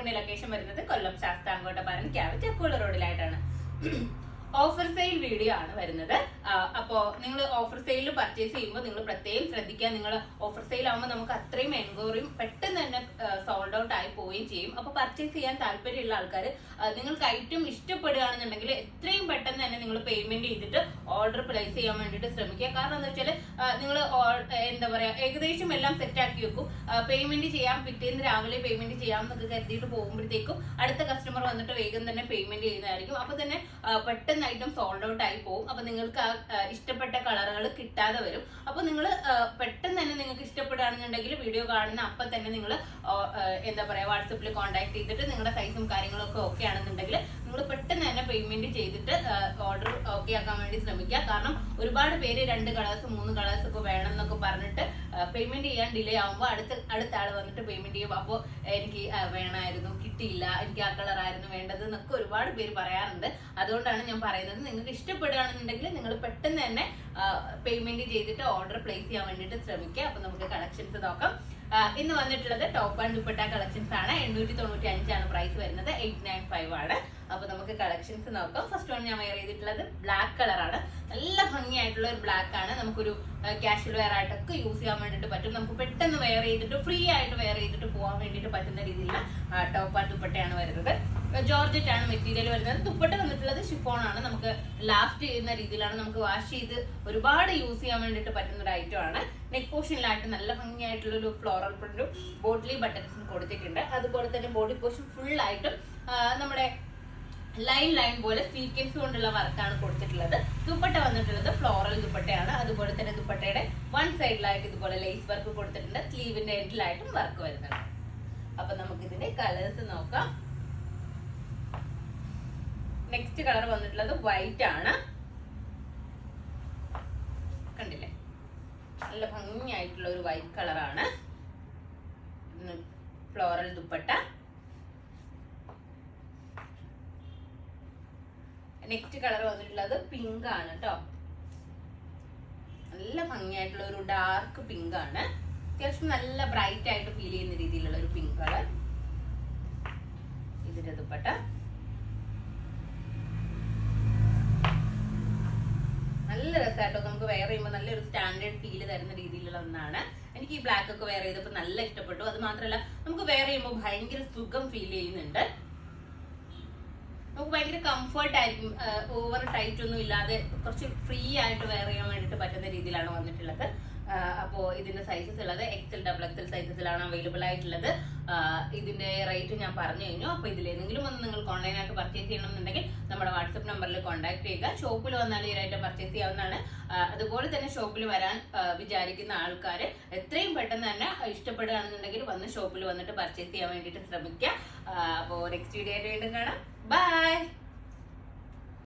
ഷോപ്പിന്റെ ലൊക്കേഷൻ വരുന്നത് കൊല്ലം ശാസ്താംകോട്ടപ്പാലം cab ചക്കുള റോഡിലായിട്ടാണ്. Offer sale video ആണ് വരുന്നത്. അപ്പോ നിങ്ങൾ ഓഫർ സെയിൽ പർച്ചേസ് ചെയ്യുമ്പോൾ നിങ്ങൾ പ്രത്യേകം ശ്രദ്ധിക്കുക. നിങ്ങൾ ഓഫർ സെയിൽ ആകുമ്പോൾ നമുക്ക് അത്രയും എൻക്വയറിയും പെട്ടെന്ന് തന്നെ സോൾഡ് ഔട്ട് ആയി പോവുകയും ചെയ്യും. അപ്പൊ പർച്ചേസ് ചെയ്യാൻ താല്പര്യമുള്ള ആൾക്കാർ നിങ്ങൾക്ക് ഐറ്റം ഇഷ്ടപ്പെടുകയാണെന്നുണ്ടെങ്കിൽ എത്രയും പെട്ടെന്ന് തന്നെ നിങ്ങൾ പേയ്മെന്റ് ചെയ്തിട്ട് ഓർഡർ പ്ലേസ് ചെയ്യാൻ വേണ്ടിയിട്ട് ശ്രമിക്കുക. കാരണം എന്താ വെച്ചാൽ നിങ്ങൾ എന്താ പറയാ ഏകദേശം എല്ലാം സെറ്റ് ആക്കി വെക്കും. പേയ്മെന്റ് ചെയ്യാം, പിറ്റേന്ന് രാവിലെ പേയ്മെന്റ് ചെയ്യാം എന്നൊക്കെ കരുതിയിട്ട് പോകുമ്പോഴത്തേക്കും അടുത്ത കസ്റ്റമർ വന്നിട്ട് വേഗം തന്നെ പേയ്മെന്റ് ചെയ്യുന്നതായിരിക്കും. അപ്പൊ തന്നെ പെട്ടെന്ന് ഐറ്റം സോൾഡ് ഔട്ട് ആയി പോകും. അപ്പൊ നിങ്ങൾക്ക് ഇഷ്ടപ്പെട്ട കളറുകൾ കിട്ടാതെ വരും. അപ്പൊ നിങ്ങൾ പെട്ടെന്ന് തന്നെ നിങ്ങൾക്ക് ഇഷ്ടപ്പെടുകയാണെന്നുണ്ടെങ്കിൽ വീഡിയോ കാണുന്ന അപ്പം തന്നെ നിങ്ങൾ എന്താ പറയാ വാട്സപ്പിൽ കോൺടാക്ട് ചെയ്തിട്ട് നിങ്ങളുടെ സൈസും കാര്യങ്ങളൊക്കെ ഓക്കെ ആണെന്നുണ്ടെങ്കിൽ നിങ്ങൾ പെട്ടെന്ന് തന്നെ പേയ്മെന്റ് ചെയ്തിട്ട് ഓർഡർ ഓക്കെ ആക്കാൻ വേണ്ടി ശ്രമിക്കുക. കാരണം ഒരുപാട് പേര് 2 കളേഴ്സ് 3 കളേഴ്സ് ഒക്കെ വേണം എന്നൊക്കെ പറഞ്ഞിട്ട് പേയ്മെന്റ് ചെയ്യാൻ ഡിലേ ആകുമ്പോൾ അടുത്ത ആൾ വന്നിട്ട് പേയ്മെന്റ് ചെയ്യും. അപ്പോൾ എനിക്ക് വേണമായിരുന്നു, കിട്ടിയില്ല, എനിക്ക് ആ കളറായിരുന്നു വേണ്ടത് എന്നൊക്കെ ഒരുപാട് പേര് പറയാറുണ്ട്. അതുകൊണ്ടാണ് ഞാൻ പറയുന്നത്, നിങ്ങൾക്ക് ഇഷ്ടപ്പെടുകയാണെന്നുണ്ടെങ്കിൽ നിങ്ങൾ പെട്ടെന്ന് തന്നെ പേയ്മെന്റ് ചെയ്തിട്ട് ഓർഡർ പ്ലേസ് ചെയ്യാൻ വേണ്ടിയിട്ട് ശ്രമിക്കുക. അപ്പൊ നമുക്ക് കളക്ഷൻസ് നോക്കാം. ഇന്ന് വന്നിട്ടുള്ളത് ടോപ്പ് ആൻഡ് ദുപ്പട്ട കളക്ഷൻസ് ആണ്. 895 ആണ് പ്രൈസ് വരുന്നത്. 895 ആണ്. അപ്പൊ നമുക്ക് കളക്ഷൻസ് നോക്കാം. ഫസ്റ്റ് വൺ ഞാൻ വെയർ ചെയ്തിട്ടുള്ളത് ബ്ലാക്ക് കളറാണ്. നല്ല ഭംഗിയായിട്ടുള്ള ഒരു ബ്ലാക്ക് ആണ്. നമുക്കൊരു കാഷ്വൽ വെയർ ആയിട്ടൊക്കെ യൂസ് ചെയ്യാൻ വേണ്ടിയിട്ട് പറ്റും. നമുക്ക് പെട്ടെന്ന് വെയർ ചെയ്തിട്ട് ഫ്രീ ആയിട്ട് വെയർ ചെയ്തിട്ട് പോകാൻ വേണ്ടിയിട്ട് പറ്റുന്ന രീതിയിലുള്ള ടോപ്പ് ആൻഡ് ദുപ്പട്ടയാണ് വരുന്നത്. ജോർജറ്റ് ആണ് മെറ്റീരിയൽ വരുന്നത്. ദുപ്പട്ട വന്നിട്ടുള്ളത് ഷിഫോൺ ആണ്. നമുക്ക് ലാസ്റ്റ് ചെയ്യുന്ന രീതിയിലാണ്. നമുക്ക് വാഷ് ചെയ്ത് ഒരുപാട് യൂസ് ചെയ്യാൻ വേണ്ടിയിട്ട് പറ്റുന്ന ഒരു ഐറ്റം ആണ്. നെക്ക് പോർഷനിലായിട്ട് നല്ല ഭംഗിയായിട്ടുള്ള ഒരു ഫ്ലോറൽ പ്രിന്റും ബോട്ടിലി ബട്ടൺസും കൊടുത്തിട്ടുണ്ട്. അതുപോലെ തന്നെ ബോഡി പോർഷൻ ഫുൾ ആയിട്ടും നമ്മുടെ ലൈൻ പോലെ സീക്വൻസ് കൊണ്ടുള്ള വർക്കാണ് കൊടുത്തിട്ടുള്ളത്. ദുപ്പട്ട വന്നിട്ടുള്ളത് ഫ്ലോറൽ ദുപ്പട്ടയാണ്. അതുപോലെ തന്നെ ദുപ്പട്ടയുടെ വൺ സൈഡിലായിട്ട് ഇതുപോലെ ലേസ് വർക്ക് കൊടുത്തിട്ടുണ്ട്. സ്ലീവിന്റെ എൻഡിലായിട്ടും വർക്ക് വരുന്നുണ്ട്. അപ്പൊ നമുക്ക് ഇതിന്റെ കളേഴ്സ് നോക്കാം. നെക്സ്റ്റ് കളർ വന്നിട്ടുള്ളത് വൈറ്റ് ആണ്. കണ്ടില്ലേ, നല്ല ഭംഗിയായിട്ടുള്ള ഒരു വൈറ്റ് കളറാണ്. ഫ്ലോറൽ ദുപ്പട്ട. നെക്സ്റ്റ് കളർ വന്നിട്ടുള്ളത് പിങ്ക് ആണ് കേട്ടോ. നല്ല ഭംഗിയായിട്ടുള്ള ഒരു ഡാർക്ക് പിങ്ക് ആണ്. അത്യാവശ്യം നല്ല ബ്രൈറ്റ് ആയിട്ട് ഫീൽ ചെയ്യുന്ന രീതിയിലുള്ള ഒരു പിങ്ക് കളർ. ഇതിന്റെ ദുപ്പട്ട നല്ല രസമായിട്ടോ. നമുക്ക് വെയർ ചെയ്യുമ്പോൾ നല്ലൊരു സ്റ്റാൻഡേർഡ് ഫീല് തരുന്ന രീതിയിലുള്ള ഒന്നാണ്. എനിക്ക് ഈ ബ്ലാക്ക് ഒക്കെ വെയർ ചെയ്തപ്പോൾ നല്ല ഇഷ്ടപ്പെട്ടു. അത് മാത്രമല്ല നമുക്ക് വെയർ ചെയ്യുമ്പോൾ ഭയങ്കര സുഖം ഫീൽ ചെയ്യുന്നുണ്ട്. നമുക്ക് ഭയങ്കര കംഫർട്ട് ആയിരിക്കും. ഓവർ ടൈറ്റ് ഒന്നും ഇല്ലാതെ കുറച്ച് ഫ്രീ ആയിട്ട് വെയർ ചെയ്യാൻ വേണ്ടിയിട്ട് പറ്റുന്ന രീതിയിലാണ് വന്നിട്ടുള്ളത്. അപ്പോൾ ഇതിന്റെ സൈസസ് ഉള്ളത് XL, XXL സൈസസിലാണ് അവൈലബിൾ ആയിട്ടുള്ളത്. ഇതിന്റെ റേറ്റ് ഞാൻ പറഞ്ഞു കഴിഞ്ഞു. അപ്പൊ ഇതിലേതെങ്കിലും ഒന്ന് നിങ്ങൾക്ക് ഓൺലൈനായിട്ട് പർച്ചേസ് ചെയ്യണമെന്നുണ്ടെങ്കിൽ നമ്മുടെ വാട്സപ്പ് നമ്പറിൽ കോൺടാക്ട് ചെയ്യുക. ഷോപ്പിൽ വന്നാൽ ഈ റേറ്റ് പർച്ചേസ് ചെയ്യാവുന്നതാണ്. അതുപോലെ തന്നെ ഷോപ്പിൽ വരാൻ വിചാരിക്കുന്ന ആൾക്കാർ എത്രയും പെട്ടെന്ന് തന്നെ ഇഷ്ടപ്പെടുകയാണെന്നുണ്ടെങ്കിൽ വന്ന് ഷോപ്പിൽ വന്നിട്ട് പർച്ചേസ് ചെയ്യാൻ വേണ്ടിയിട്ട് ശ്രമിക്കുക. അപ്പോൾ നെക്സ്റ്റ് വീഡിയോ ആയിട്ട് വീണ്ടും കാണാം. ബൈ.